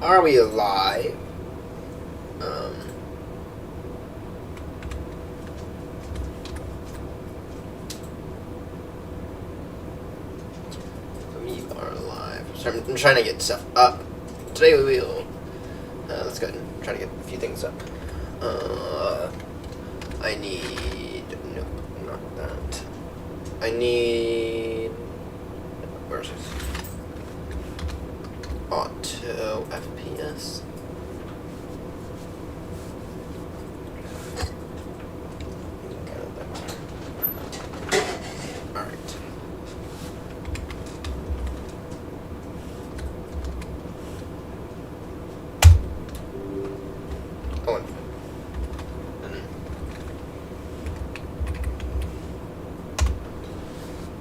Are we alive? We are alive. So I'm trying to get stuff up. Today we will. Let's go ahead and try to get a few things up. I need. Nope, not that. I need. Where's this? Auto FPS. Alright. Oh,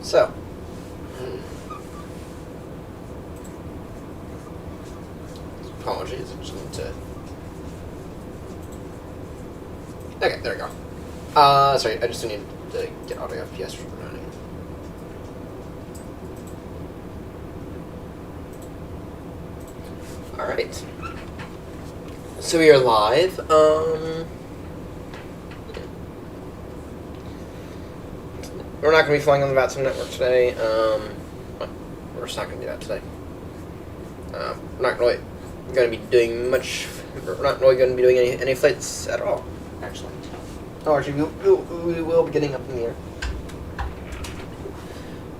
so. Apologies, I just need to. Okay, there we go. Sorry, I just need to get auto FPS running. Alright. So we are live. We're not going to be flying on the VATSIM network today. We're just not going to do that today. We're not really going to be doing much. We're not really going to be doing any flights at all, actually. Oh, actually, we will be getting up in the air.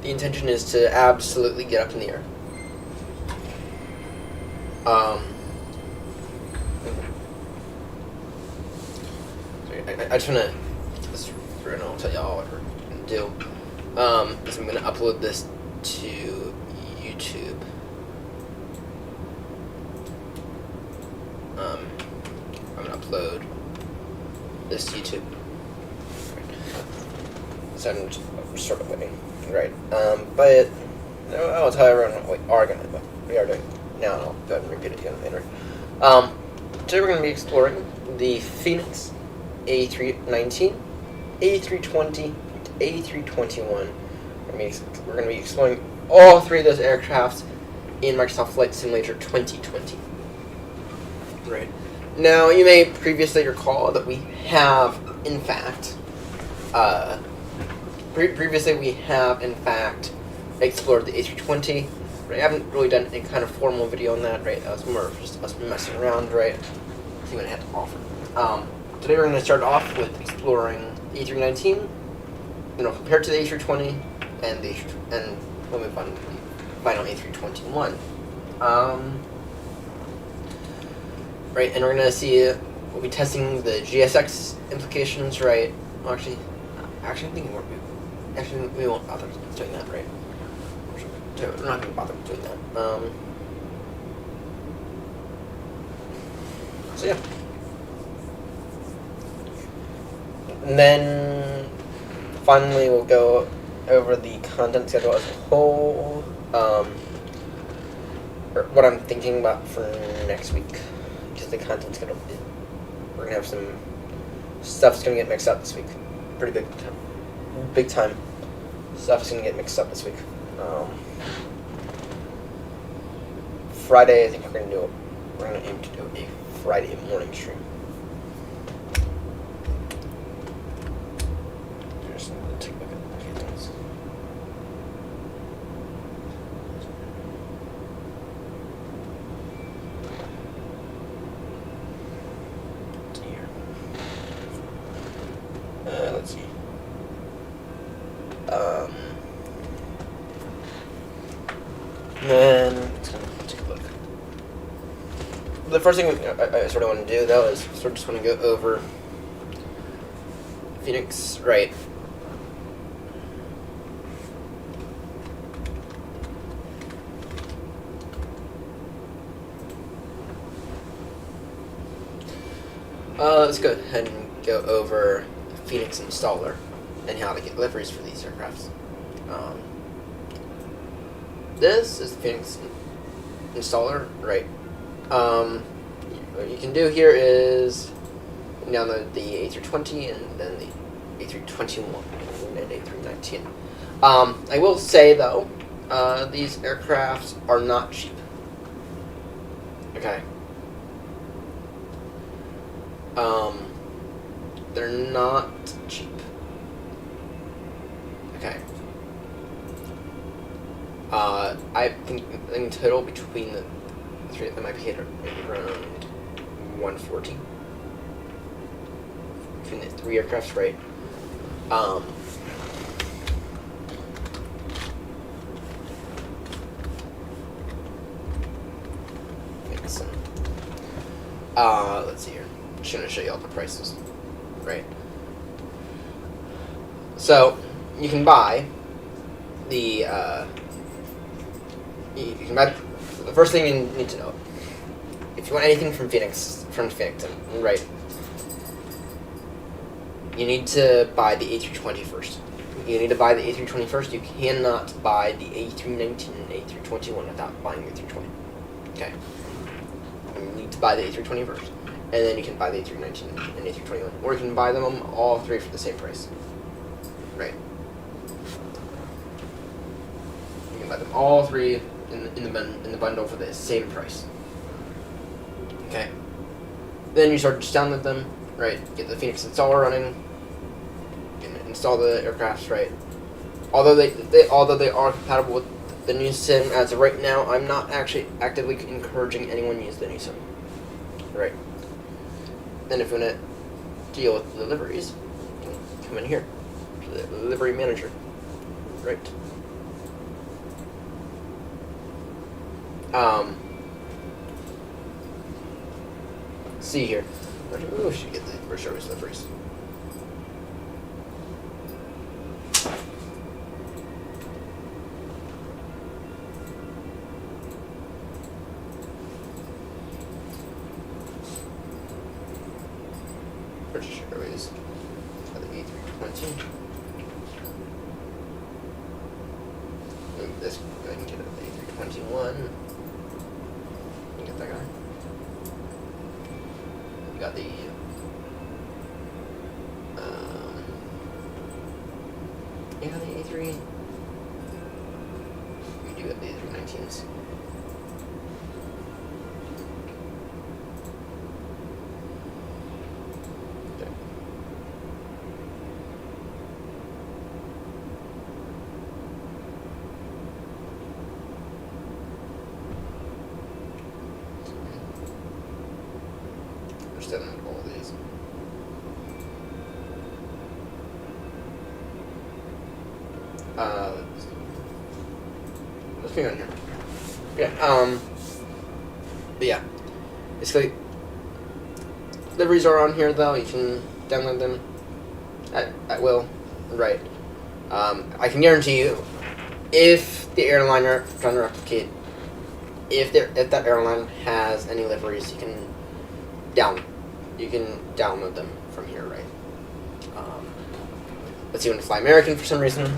The intention is to absolutely get up in the air. Sorry, I just want to get this through and I'll tell y'all what we're going to do. Is I'm going to upload this to YouTube. I'm going to upload this to YouTube. So I'm sort of waiting. Right. But I'll tell everyone what we are doing now, and I'll go ahead and repeat it again later. Today we're going to be exploring the Fenix A319, A320, A321. We're going to be exploring all three of those aircrafts in Microsoft Flight Simulator 2020. Right. Now, you may previously recall that we have, in fact, previously we have, in fact, explored the A320. Right? I haven't really done any kind of formal video on that, right? That was more of just us messing around, right? See what it had to offer. Today we're going to start off with exploring the A319, compared to the A320, and we'll move on to the final A321. Right, and we're going to see, we'll be testing the GSX implications, right? Well, actually, I think we won't bother doing that, right? We're not going to bother doing that. So yeah. And then finally we'll go over the content schedule as a whole. Or what I'm thinking about for next week. Because the content's gonna be, we're gonna have some stuff's gonna get mixed up this week. Pretty big time. Stuff's gonna get mixed up this week. Friday, I think we're gonna aim to do a Friday morning stream. Just need to take a look at a few things. Let's see. Then let's take a look. The first thing I sort of want to do, though, is sort of just want to go over Fenix, right? Let's go ahead and go over the Fenix installer and how to get liveries for these aircrafts. This is the Fenix installer, right? What you can do here is download the A320 and then the A321 and A319. I will say, though, these aircrafts are not cheap. Okay. They're not cheap. Okay. I think in total between the three of them might be hit around 140. Between the three aircrafts, right? Let's see here. I'm just gonna show you all the prices, right? So you can buy the you can buy the first thing you need to know if you want anything from Fenix, right? You need to buy the A320 first. You need to buy the A320 first. You cannot buy the A319 and A321 without buying the A320. Okay. You need to buy the A320 first, and then you can buy the A319 and A321, or you can buy them all three for the same price. Right. You can buy them all three in the bundle for the same price. Okay. Then you start just download them. Right. Get the Fenix installer running. And install the aircrafts. Right. Although they are compatible with the new sim as of right now, I'm not actually actively encouraging anyone to use the new sim. Right. Then if you want to deal with deliveries, you can come in here to the delivery manager. Right. See here. Where should we get the service deliveries? British Airways. The A320. This I can get the A321. You get that guy. We got the yeah, the A3. We do have the A319s. All these. Let's go on here. Yeah. But yeah, basically, deliveries are on here though. You can download them at will. Right. I can guarantee you, if the airline are trying to replicate, if that airline has any liveries, you can download them from here, right? Let's see, you want to fly American for some reason.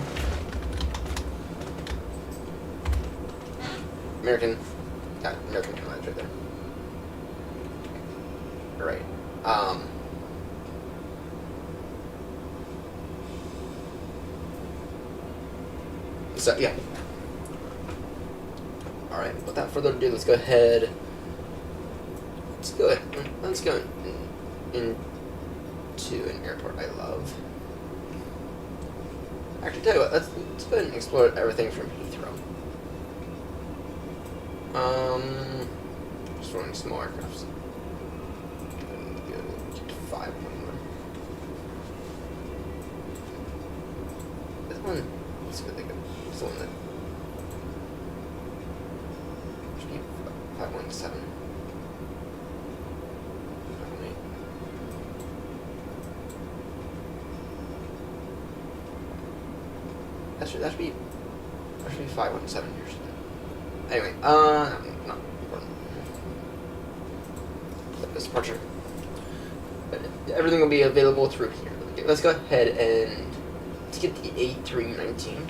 American Airlines right there. Right. So yeah. All right. Without further ado, let's go ahead. Let's go into an airport I love. Actually, tell you what, let's go ahead and explore everything from Heathrow. Just running small aircrafts. Get to 5 one. This one, let's go think of this one that should be 517. That should be 517 years. Anyway, not important. This departure. But everything will be available through here. Okay, let's go ahead and let's get the A319.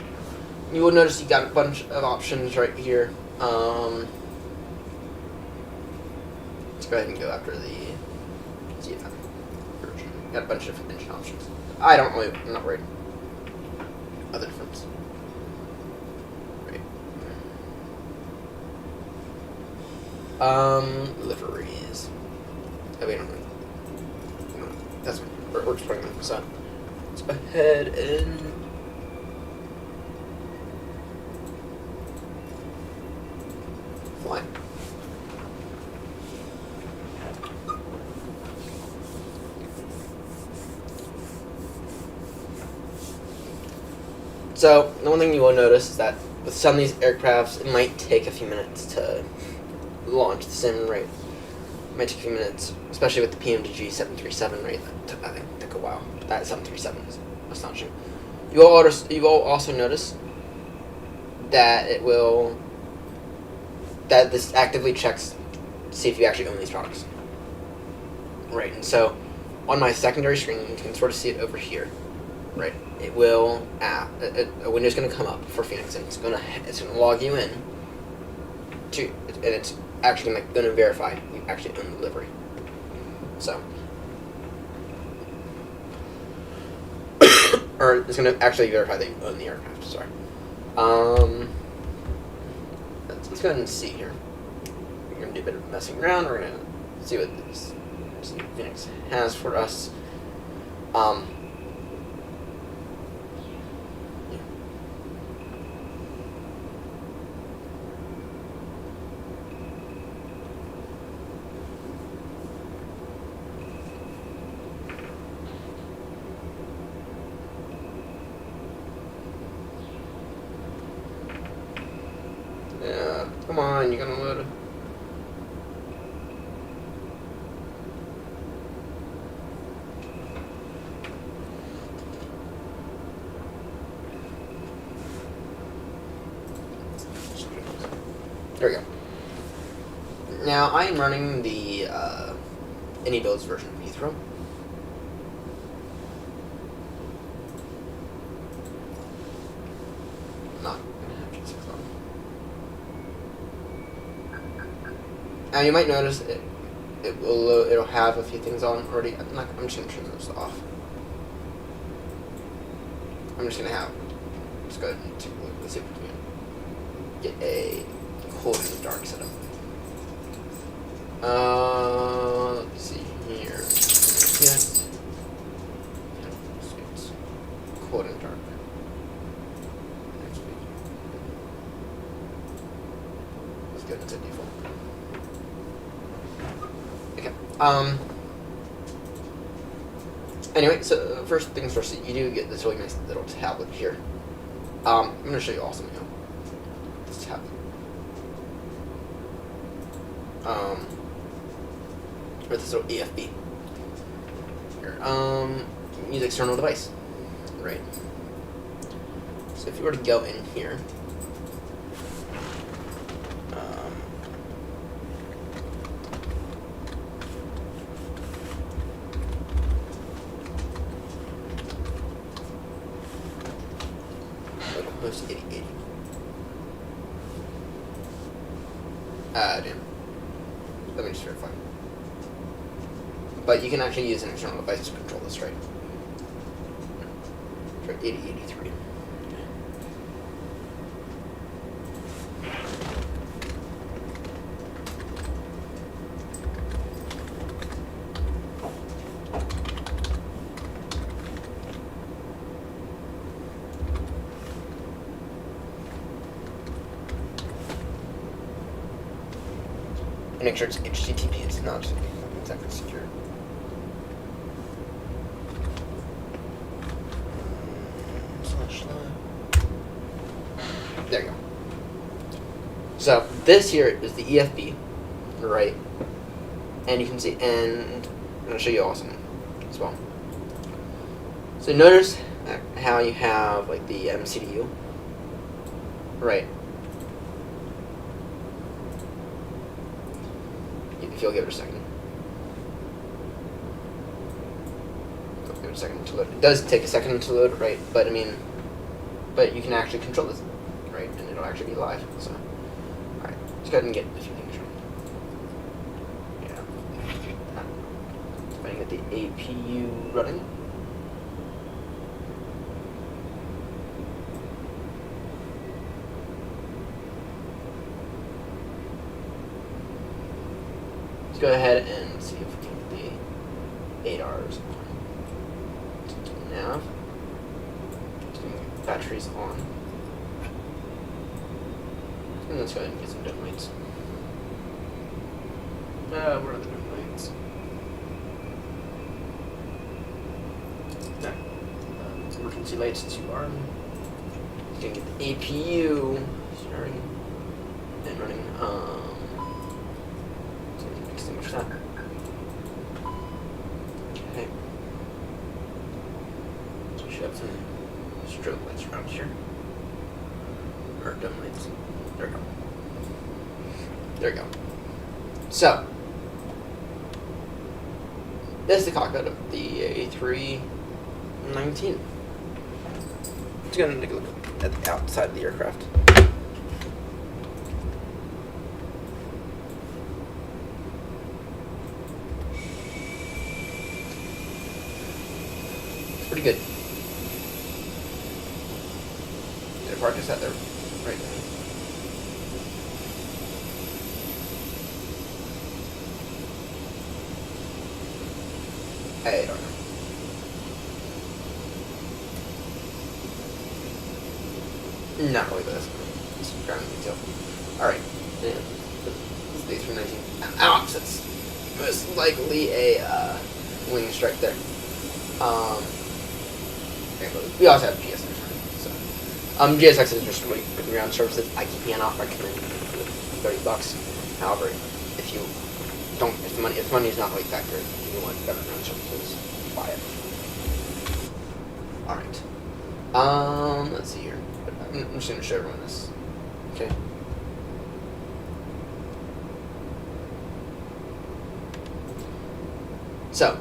You will notice you got a bunch of options right here. Let's go ahead and go after the CFM version. Got a bunch of engine options. I'm not worried. Other difference. Right. Liveries. Oh, wait, That's what works for me. So let's go ahead and fly. So the one thing you will notice is that with some of these aircrafts, it might take a few minutes to launch the sim rate. It might take a few minutes, especially with the PMDG 737 rate. I think took a while. That 737 is astonishing. You will also notice that that this actively checks to see if you actually own these products. Right, and so on my secondary screen, you can sort of see it over here. Right, it will a window's going to come up for Fenix, and it's going to log you in to, and it's actually going to verify you actually own the livery. So, or it's going to actually verify that you own the aircraft. Sorry. Let's go ahead and see here. We're going to do a bit of messing around. We're going to see what this Fenix has for us. Come on, you're gonna load. There we go. Now I am running the any builds version of Heathrow. Not gonna have G6 on. Now you might notice it'll have a few things on already. I'm just gonna turn those off. I'm just gonna let's go ahead and take a look. Let's see if we can get a hold in the dark setup. Let's see here. Yes. It's cold and dark. Let's go into default. Okay. Anyway, so first things first, you do get this really nice little tablet here. I'm going to show you also this tablet. With this little EFB. Here. Use external device. Right. So if you were to go in here, host 8080. Damn. Let me just verify. But you can actually use an external device to control this, right? For 8083. Make sure it's HTTP, it's not exactly secure. There you go. So this here is the EFB, right? And you can see, and I'm going to show you also as well. So notice how you have like the MCDU, right? If you'll give it a second. Give it a second to load. It does take a second to load, right? But I mean, but you can actually control this, right? And it'll actually be live. So, all right, let's go ahead and get a few things running. Yeah. If I can get the APU running. Let's go ahead and see if we can get the 8 Rs on. nav. Batteries on. And let's go ahead and get some dim lights. Where are the dim lights? Okay. Emergency lights to arm. Gonna get the APU starting and running. So we can extinguish that. Okay. So we should have some strobe lights around here. Or dim lights. There we go. There we go. So, this is the cockpit of the A319. Just gonna take a look at the outside of the aircraft. It's pretty good. The park is out there right now. I don't know. Not really, but that's some ground detail. Alright, and this is the A319. Ouch, that's most likely a wing strike there. We also have GSX, so GSX is just really good ground services. I keep hand off, recommend for $30. However, if you don't, if money is not really factored, you want better ground services, buy it. Alright. Let's see here. I'm just gonna show everyone this. Okay. So,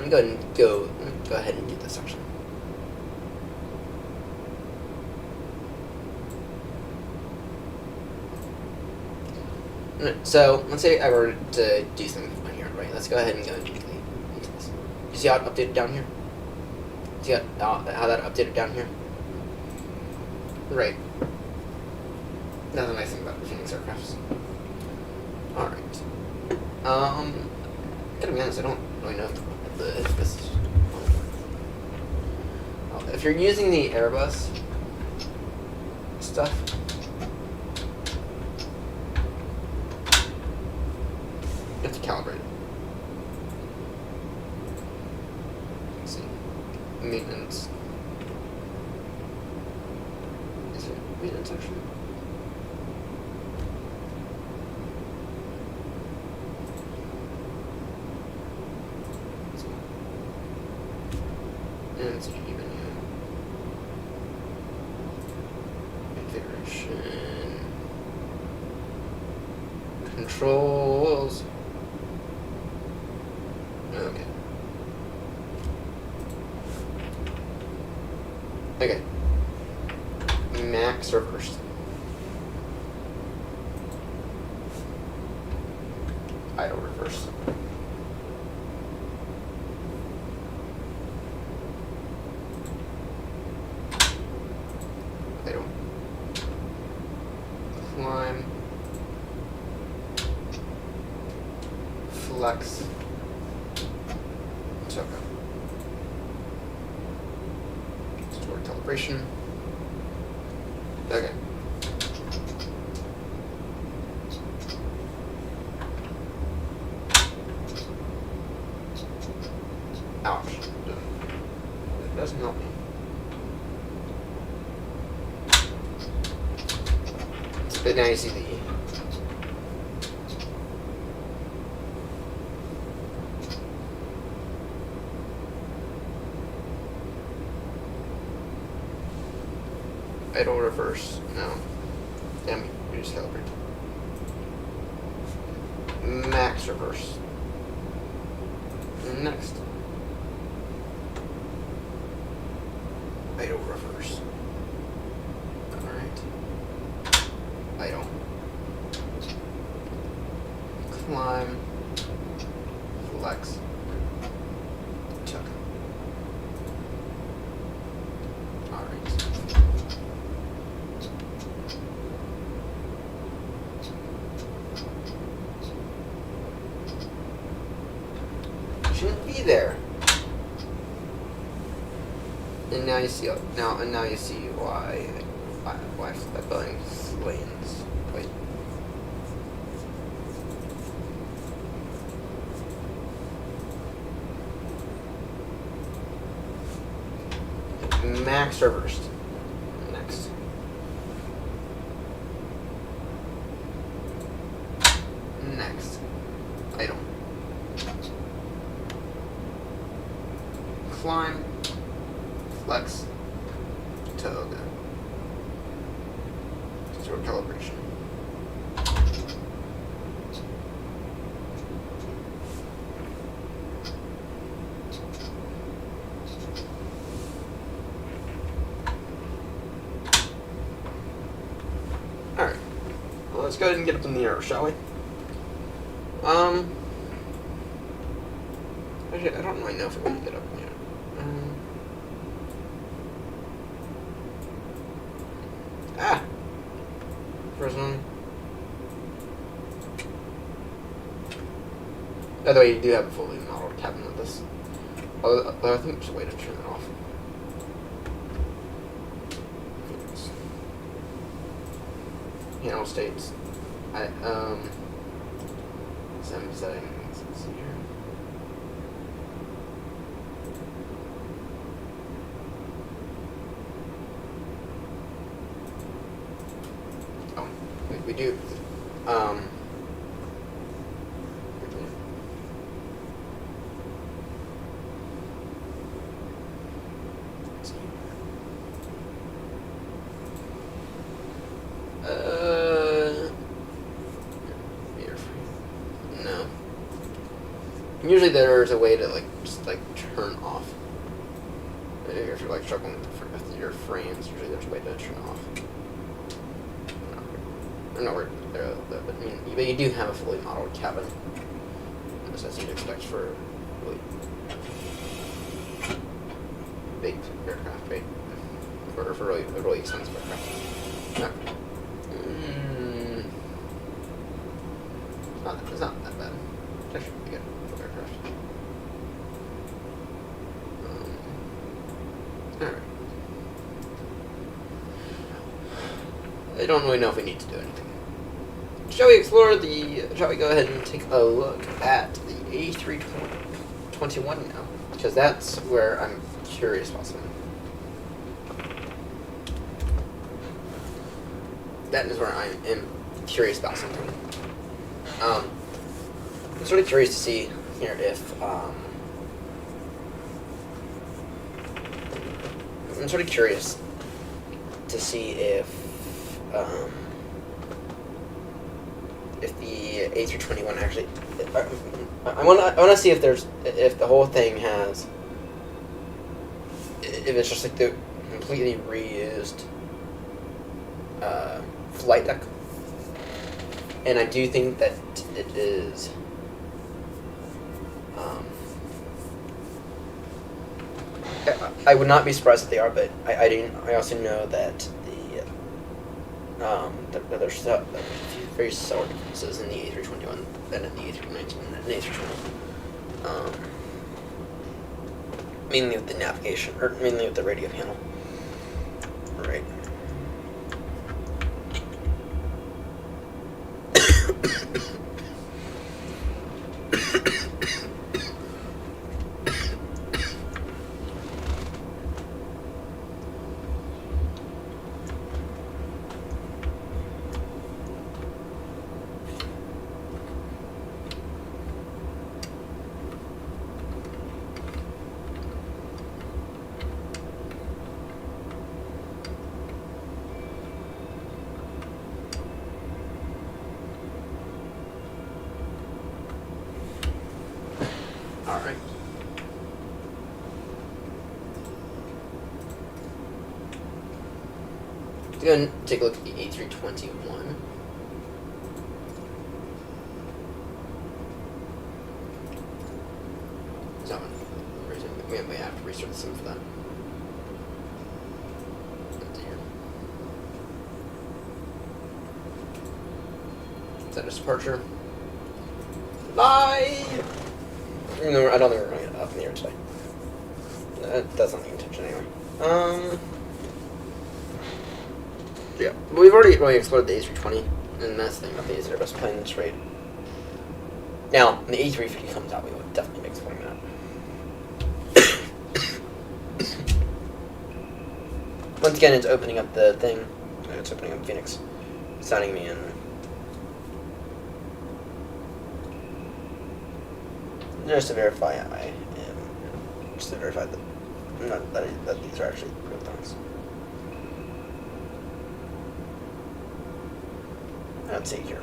I'm going to go ahead and do this section. So let's say I were to do something on here, right? Let's go ahead and go into this. You see how it updated down here? See how that updated down here? Right. That's a nice thing about Fenix aircrafts. Alright. Gotta be honest, I don't really know if this is... If you're using the Airbus stuff, you have to calibrate it. Let's see. Maintenance. Is it maintenance actually? And it's even configuration, controls. Okay. Okay. Max reverse. Idle reverse. Idle. Climb. Flex. Took. Store calibration. Okay. Ouch. That doesn't help me. But now you see the idle reverse. No. Damn it. We just calibrate. Max reverse. Next. Idle reverse. Alright. Idle. Climb. Flex. Tuck. Alright. Shouldn't be there. And now you see why that Boeing's lanes. Wait. Max reversed. Next. Next. Idle. Climb. Flex. Toga. Zero calibration. Alright. Well, let's go ahead and get up in the air, shall we? Actually, I don't really know if we're going to get up in the air. First one. By the way, you do have a fully modeled cabin with this. Although I think there's a way to turn it off. Panel states. Some settings. Let's see here. Oh, we do. No. Usually there's a way to just turn off. If you're struggling with your frames, usually there's a way to turn off. But you do have a fully modeled cabin, just as you'd expect for really big aircraft, right? For really expensive aircraft. No. It's not that bad. It's actually pretty good for aircraft. Alright. I don't really know if we need to do anything. Shall we go ahead and take a look at the A321 now? Because that's where I'm curious about something. That is where I am curious about something. I'm sort of curious to see here if, I'm sort of curious to see if the A321 actually, I want to see if the whole thing has, if it's just the completely reused flight deck. And I do think that it is I would not be surprised if they are, but I also know that that there's very subtle differences in the A321 than in the A319 and the A320. Mainly with the navigation, or mainly with the radio panel. Right. Alright. Let's go and take a look at the A321. So, we have to restart the sim for that. Status departure. Live! No, I don't think we're going to get up in the air today. That's not the intention anyway. Yeah, we've already really explored the A320, and that's the thing about these. They're best planes, right? Now, when the A350 comes out, we will definitely be exploring that. Once again, it's opening up the thing. It's opening up Phoenix, signing me in. Just to verify I am, just to verify that, that these are actually real things. Let's see here.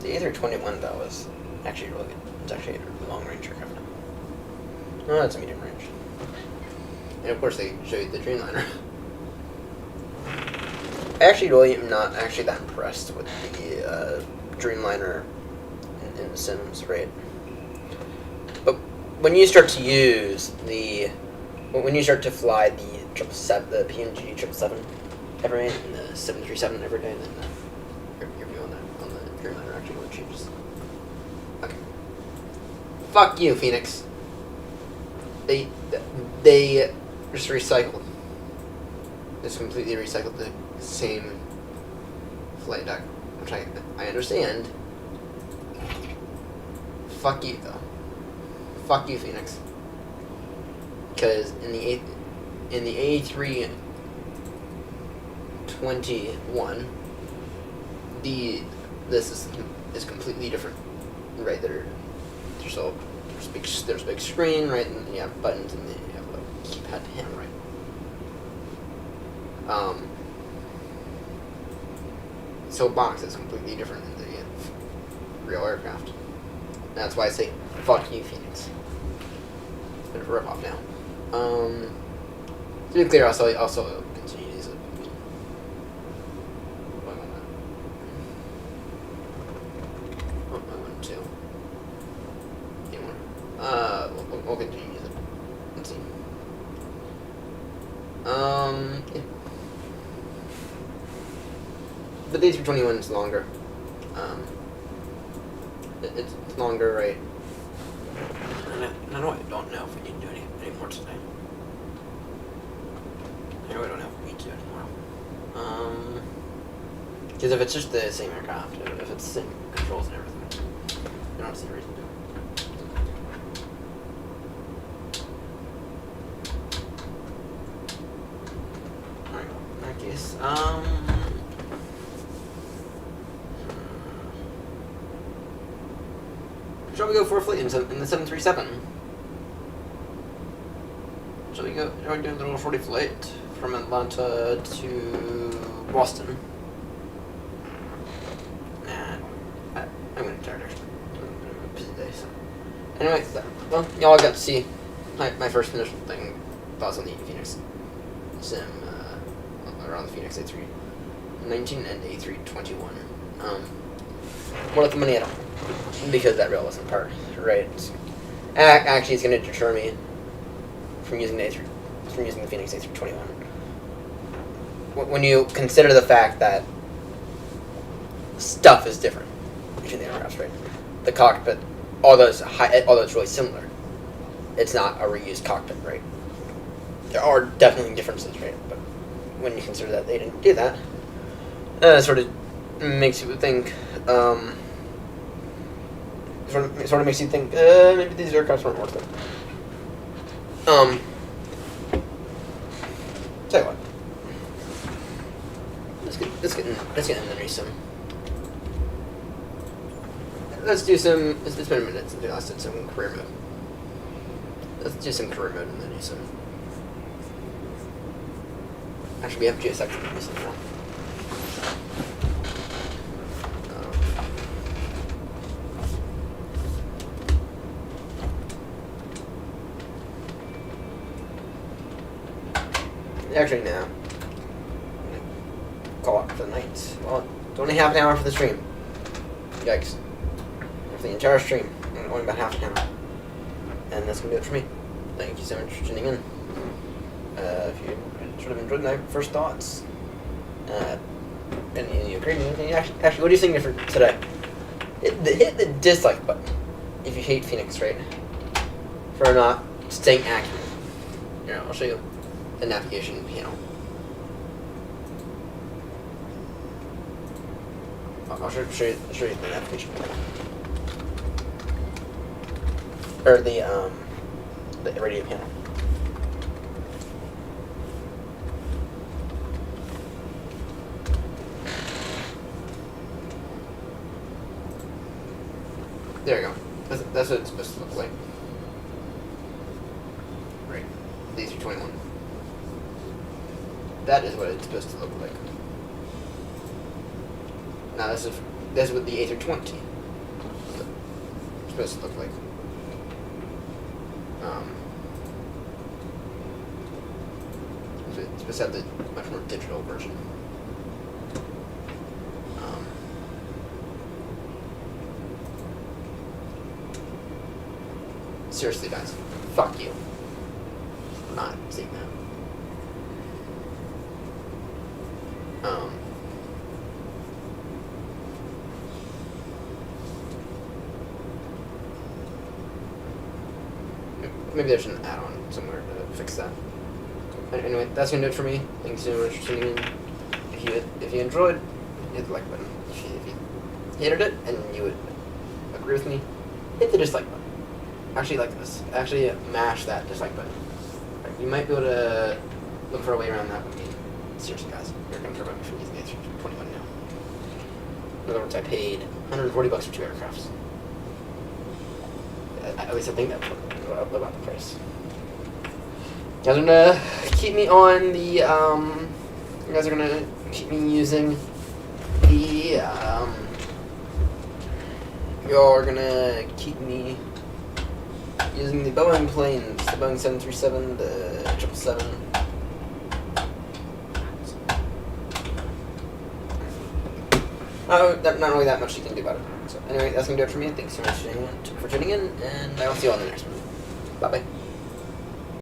The A321 though is actually really good. It's actually a long range aircraft now. No, that's a medium range. And of course they show you the Dreamliner. I actually really am not actually that impressed with the Dreamliner in Sims, right? But when you start to use when you start to fly the PNG 777 every day, and the 737 every day, then your view on the Dreamliner actually really changes. Okay. Fuck you, Phoenix. They just recycled. Just completely recycled the same flight deck, which I understand. Fuck you though. Fuck you, Phoenix. Because in the A321, this is completely different. Right there, there's a big screen, right, and you have buttons, and then you have a keypad to hand, right. So box is completely different than the real aircraft. That's why I say fuck you, Phoenix. It's a bit of a rip-off now. To be clear, I'll also continue to use it. Oh, I want to. Anymore. We'll continue to use it. Let's see. Yeah. But the A321 is longer. It's longer, right? I don't know if we need to do any more today. I really don't know if we need to do it tomorrow. Because if it's just the same aircraft, if it's the same controls and everything, I don't see a reason to do it. Alright, in that case, shall we go for a flight in the 737? Shall we do a little 40 flight from Atlanta to Boston? Nah, I'm gonna tired actually. It's been a busy day, so. Anyway, well, y'all got to see my first initial thing. Thoughts on the Phoenix sim around the Phoenix A319 and A321. More let the money at all. Because that rail wasn't part, right? Actually, it's going to deter me from using the Phoenix A321. When you consider the fact that stuff is different between the aircrafts, right? The cockpit, although it's really similar, it's not a reused cockpit, right? There are definitely differences, right? But when you consider that they didn't do that, it sort of makes you think. It sort of makes you think, maybe these aircrafts weren't worth it. Tell you what. Let's get in the new sim. It's been a minute since we last did some career mode. Let's do some career mode in the new sim. Actually, we have GSX in the new sim now. Actually, now. Call it for the night. Well, it's only half an hour for the stream. Yikes. For the entire stream, only about half an hour. And that's going to do it for me. Thank you so much for tuning in. If you sort of enjoyed my first thoughts, and you agreed with me, actually, what do you think for today? Hit the dislike button if you hate Fenix, right, for not staying accurate. Here, I'll show you the navigation panel. I'll show you the navigation panel. Or the radio panel. There you go. That's what it's supposed to look like. Right. The A321. That is what it's supposed to look like. Now this is what the A320 is supposed to look like. It's supposed to have the much more digital version. Seriously, guys, fuck you. I'm not saying that. Maybe there's an add-on somewhere to fix that. Anyway, that's gonna do it for me. Thanks so much for tuning in. If you enjoyed, hit the like button. If you hated it and you would agree with me, hit the dislike button. Actually, like this. Actually, mash that dislike button. You might be able to look for a way around that. But seriously, guys, you're gonna prevent me from using the A321 now. In other words, I paid $140 for 2 aircrafts. At least I think that's about the price. You guys are gonna keep me on the, you guys are gonna keep me using the, y'all are gonna keep me using the Boeing planes, the Boeing 737, the 777. Not really that much you can do about it. So anyway, that's gonna do it for me. Thanks so much for tuning in, and I will see you on the next one. Bye bye.